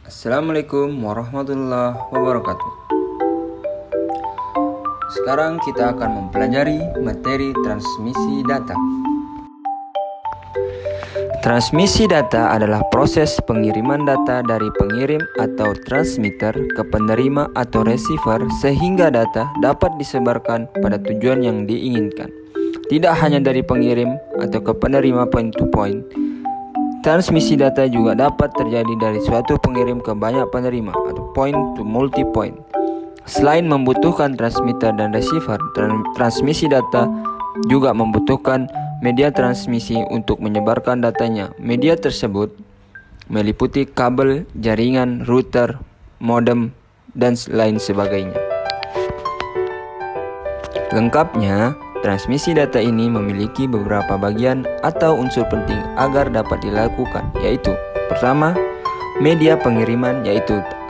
Assalamualaikum warahmatullahi wabarakatuh. Sekarang kita akan mempelajari materi transmisi data. Transmisi data adalah proses pengiriman data dari pengirim atau transmitter ke penerima atau receiver sehingga data dapat disebarkan pada tujuan yang diinginkan. Tidak hanya dari pengirim atau ke penerima point to point, transmisi data juga dapat terjadi dari suatu pengirim ke banyak penerima atau point to multi-point. Selain membutuhkan transmitter dan receiver, transmisi data juga membutuhkan media transmisi untuk menyebarkan datanya. Media tersebut meliputi kabel, jaringan, router, modem, dan lain sebagainya. Lengkapnya, transmisi data ini memiliki beberapa bagian atau unsur penting agar dapat dilakukan, yaitu pertama, media pengiriman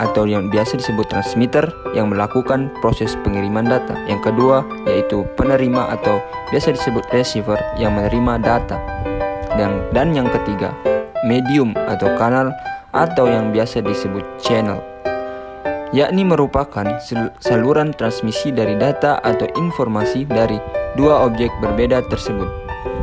atau yang biasa disebut transmitter yang melakukan proses pengiriman data. Yang kedua yaitu penerima atau biasa disebut receiver yang menerima data. Dan yang ketiga, medium atau kanal atau yang biasa disebut channel, yakni merupakan saluran transmisi dari data atau informasi dari dua objek berbeda tersebut.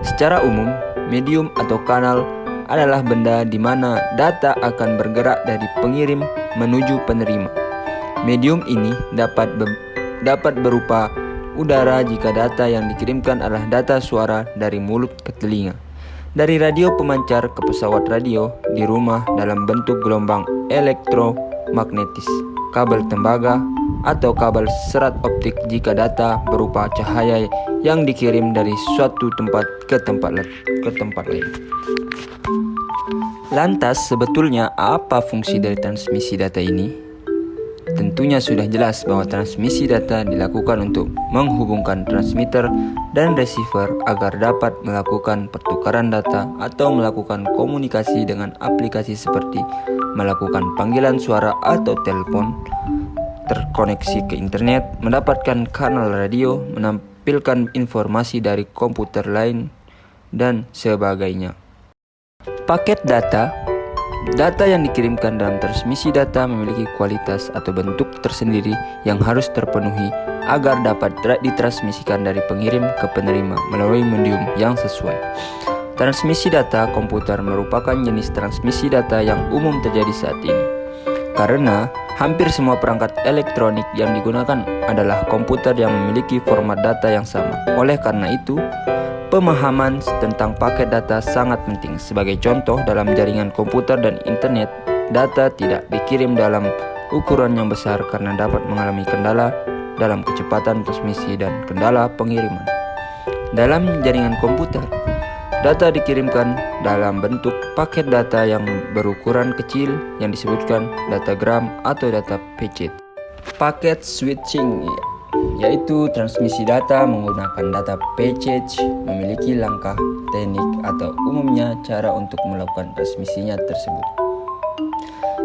Secara umum, medium atau kanal adalah benda di mana data akan bergerak dari pengirim menuju penerima. Medium ini dapat berupa udara jika data yang dikirimkan adalah data suara dari mulut ke telinga, dari radio pemancar ke pesawat radio di rumah dalam bentuk gelombang elektromagnetis, kabel tembaga, atau kabel serat optik jika data berupa cahaya yang dikirim dari suatu tempat ke tempat lain. Lantas, sebetulnya apa fungsi dari transmisi data ini? Tentunya sudah jelas bahwa transmisi data dilakukan untuk menghubungkan transmitter dan receiver agar dapat melakukan pertukaran data atau melakukan komunikasi dengan aplikasi seperti melakukan panggilan suara atau telepon, terkoneksi ke internet, mendapatkan kanal radio, menampilkan informasi dari komputer lain, dan sebagainya. Paket data yang dikirimkan dalam transmisi data memiliki kualitas atau bentuk tersendiri yang harus terpenuhi agar dapat ditransmisikan dari pengirim ke penerima melalui medium yang sesuai. Transmisi data komputer merupakan jenis transmisi data yang umum terjadi saat ini, karena hampir semua perangkat elektronik yang digunakan adalah komputer yang memiliki format data yang sama. Oleh karena itu, pemahaman tentang paket data sangat penting. Sebagai contoh, dalam jaringan komputer dan internet, data tidak dikirim dalam ukuran yang besar karena dapat mengalami kendala dalam kecepatan transmisi dan kendala pengiriman. Dalam jaringan komputer, data dikirimkan dalam bentuk paket data yang berukuran kecil yang disebutkan datagram atau data packet. Paket switching yaitu transmisi data menggunakan data package memiliki langkah, teknik, atau umumnya cara untuk melakukan transmisinya tersebut.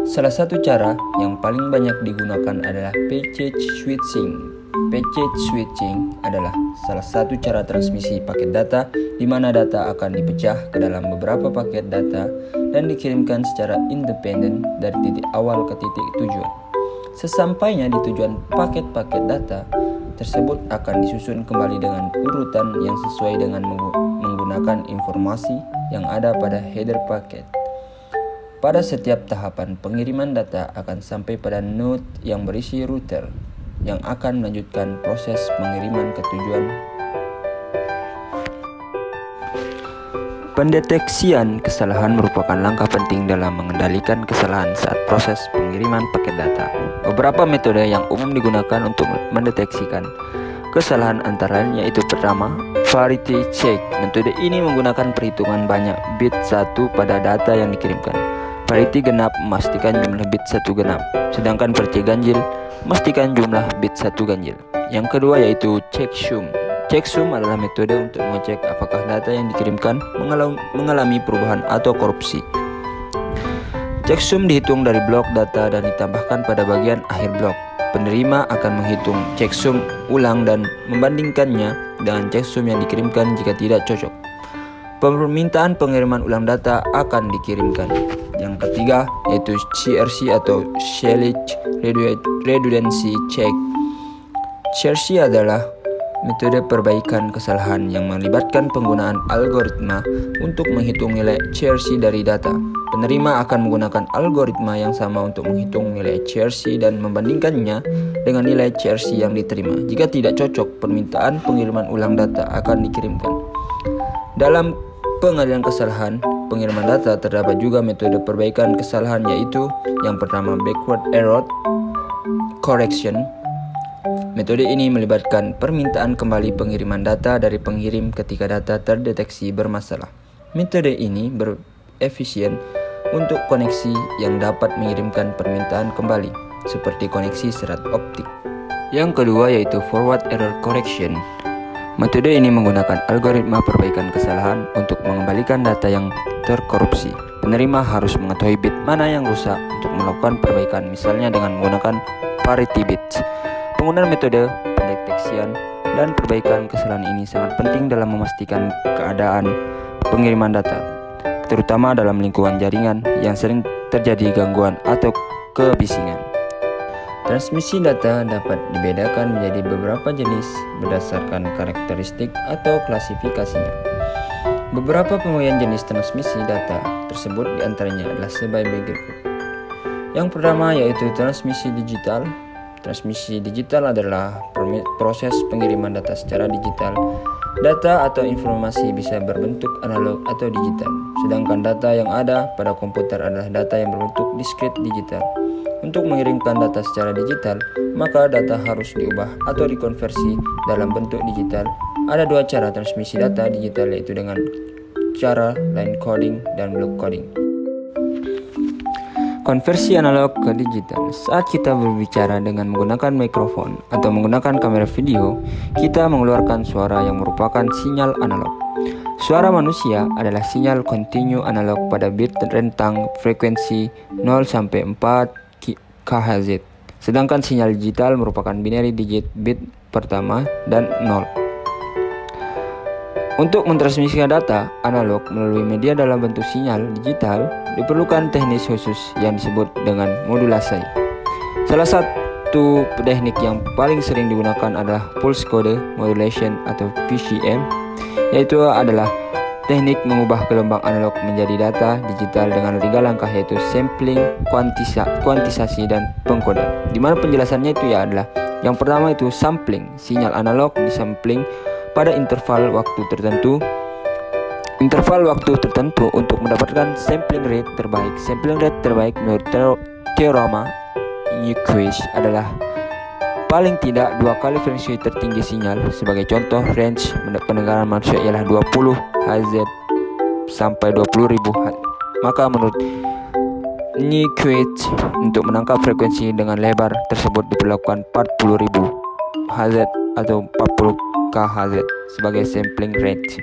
Salah satu cara yang paling banyak digunakan adalah package switching. Package switching adalah salah satu cara transmisi paket data di mana data akan dipecah ke dalam beberapa paket data dan dikirimkan secara independen dari titik awal ke titik tujuan. Sesampainya di tujuan, paket-paket data tersebut akan disusun kembali dengan urutan yang sesuai dengan menggunakan informasi yang ada pada header paket. Pada setiap tahapan, pengiriman data akan sampai pada node yang berisi router yang akan melanjutkan proses pengiriman ke tujuan. Pendeteksian kesalahan merupakan langkah penting dalam mengendalikan kesalahan saat proses pengiriman paket data. Beberapa metode yang umum digunakan untuk mendeteksikan kesalahan antara lain yaitu pertama, parity check. Metode ini menggunakan perhitungan banyak bit 1 pada data yang dikirimkan. Parity genap memastikan jumlah bit 1 genap, sedangkan parity ganjil memastikan jumlah bit 1 ganjil. Yang kedua yaitu checksum. Checksum adalah metode untuk mengecek apakah data yang dikirimkan mengalami perubahan atau korupsi. Checksum dihitung dari blok data dan ditambahkan pada bagian akhir blok. Penerima akan menghitung checksum ulang dan membandingkannya dengan checksum yang dikirimkan jika tidak cocok. permintaan pengiriman ulang data akan dikirimkan. Yang ketiga yaitu CRC atau Change Redundancy Check. CRC adalah metode perbaikan kesalahan yang melibatkan penggunaan algoritma untuk menghitung nilai CRC dari data. Penerima akan menggunakan algoritma yang sama untuk menghitung nilai CRC dan membandingkannya dengan nilai CRC yang diterima. Jika tidak cocok, permintaan pengiriman ulang data akan dikirimkan. Dalam pengadilan kesalahan pengiriman data terdapat juga metode perbaikan kesalahan, yaitu yang pertama backward error correction. Metode ini melibatkan permintaan kembali pengiriman data dari pengirim ketika data terdeteksi bermasalah. Metode ini berefisien untuk koneksi yang dapat mengirimkan permintaan kembali, seperti koneksi serat optik. Yang kedua yaitu forward error correction. Metode ini menggunakan algoritma perbaikan kesalahan untuk mengembalikan data yang terkorupsi. Penerima harus mengetahui bit mana yang rusak untuk melakukan perbaikan, misalnya dengan menggunakan parity bits. Penggunaan metode pendeteksian dan perbaikan kesalahan ini sangat penting dalam memastikan keadaan pengiriman data, terutama dalam lingkungan jaringan yang sering terjadi gangguan atau kebisingan. Transmisi data dapat dibedakan menjadi beberapa jenis berdasarkan karakteristik atau klasifikasinya. Beberapa pembagian jenis transmisi data tersebut diantaranya adalah sebagai berikut. Yang pertama yaitu transmisi digital. Transmisi digital adalah proses pengiriman data secara digital. Data atau informasi bisa berbentuk analog atau digital, sedangkan data yang ada pada komputer adalah data yang berbentuk diskrit digital. Untuk mengirimkan data secara digital, maka data harus diubah atau dikonversi dalam bentuk digital. Ada dua cara transmisi data digital, yaitu dengan cara line coding dan block coding. Konversi analog ke digital. Saat kita berbicara dengan menggunakan mikrofon atau menggunakan kamera video, kita mengeluarkan suara yang merupakan sinyal analog. Suara manusia adalah sinyal kontinu analog pada bit rentang frekuensi 0 sampai 4 kHz. Sedangkan sinyal digital merupakan binary digit bit pertama dan 0. Untuk mentransmisikan data analog melalui media dalam bentuk sinyal digital, diperlukan teknik khusus yang disebut dengan modulasi. Salah satu teknik yang paling sering digunakan adalah pulse code modulation atau PCM, yaitu adalah teknik mengubah gelombang analog menjadi data digital dengan 3 langkah, yaitu sampling, kuantisasi, dan pengkodean. Di mana penjelasannya itu adalah yang pertama itu sampling. Sinyal analog disampling pada interval waktu tertentu untuk mendapatkan sampling rate terbaik. Sampling rate terbaik menurut teorema Nyquist adalah paling tidak 2 kali frekuensi tertinggi sinyal. Sebagai contoh, range pendengaran manusia ialah 20 Hz sampai 20.000 Hz. Maka menurut Nyquist, untuk menangkap frekuensi dengan lebar tersebut diperlukan 40.000 Hz atau 40 kHz sebagai sampling rate.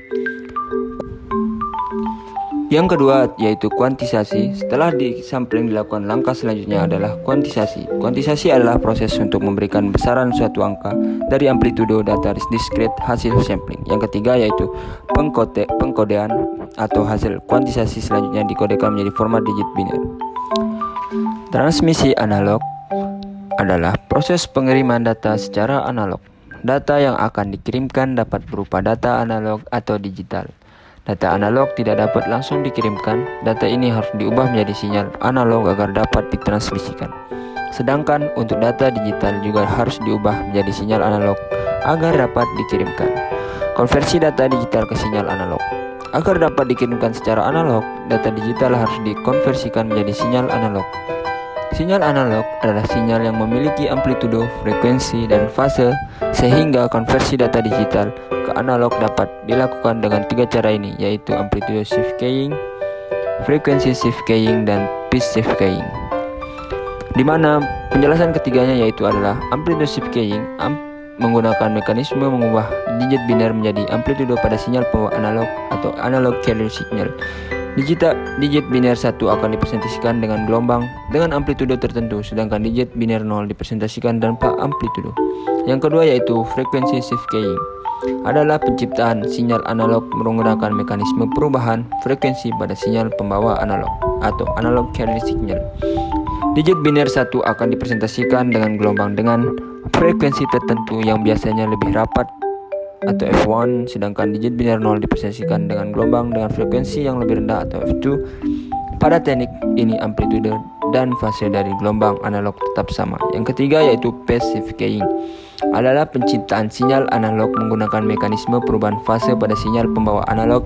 Yang kedua yaitu kuantisasi. Setelah disampling, dilakukan langkah selanjutnya adalah kuantisasi. Kuantisasi adalah proses untuk memberikan besaran suatu angka dari amplitudo data diskrit hasil sampling. Yang ketiga yaitu pengkodean atau hasil kuantisasi selanjutnya dikodekan menjadi format digit biner. Transmisi analog adalah proses pengiriman data secara analog. Data yang akan dikirimkan dapat berupa data analog atau digital. Data analog tidak dapat langsung dikirimkan. Data ini harus diubah menjadi sinyal analog agar dapat ditransmisikan. Sedangkan untuk data digital juga harus diubah menjadi sinyal analog agar dapat dikirimkan. Konversi data digital ke sinyal analog. Agar dapat dikirimkan secara analog, data digital harus dikonversikan menjadi sinyal analog. Sinyal analog adalah sinyal yang memiliki amplitudo, frekuensi, dan fase, sehingga konversi data digital ke analog dapat dilakukan dengan 3 cara ini, yaitu amplitude shift keying, frekuensi shift keying, dan phase shift keying. Di mana penjelasan ketiganya yaitu adalah amplitude shift keying menggunakan mekanisme mengubah digit biner menjadi amplitudo pada sinyal pembawa analog atau analog carrier signal. Digit biner 1 akan dipresentasikan dengan gelombang dengan amplitudo tertentu, sedangkan digit biner 0 dipresentasikan tanpa amplitudo. Yang kedua yaitu frekuensi shift keying. adalah penciptaan sinyal analog menggunakan mekanisme perubahan frekuensi pada sinyal pembawa analog atau analog carrier signal. Digit biner 1 akan dipresentasikan dengan gelombang dengan frekuensi tertentu yang biasanya lebih rapat atau F1, sedangkan digit biner 0 dipresentasikan dengan gelombang dengan frekuensi yang lebih rendah atau F2. Pada teknik ini amplitude dan fase dari gelombang analog tetap sama. Yang ketiga yaitu passive keying adalah penciptaan sinyal analog menggunakan mekanisme perubahan fase pada sinyal pembawa analog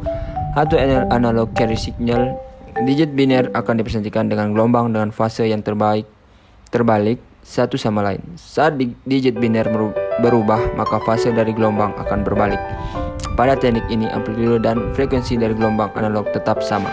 atau analog carrier signal. Digit biner akan dipresentasikan dengan gelombang dengan fase yang terbalik satu sama lain. Saat digit biner berubah, maka fase dari gelombang akan berbalik. Pada teknik ini amplitude dan frekuensi dari gelombang analog tetap sama.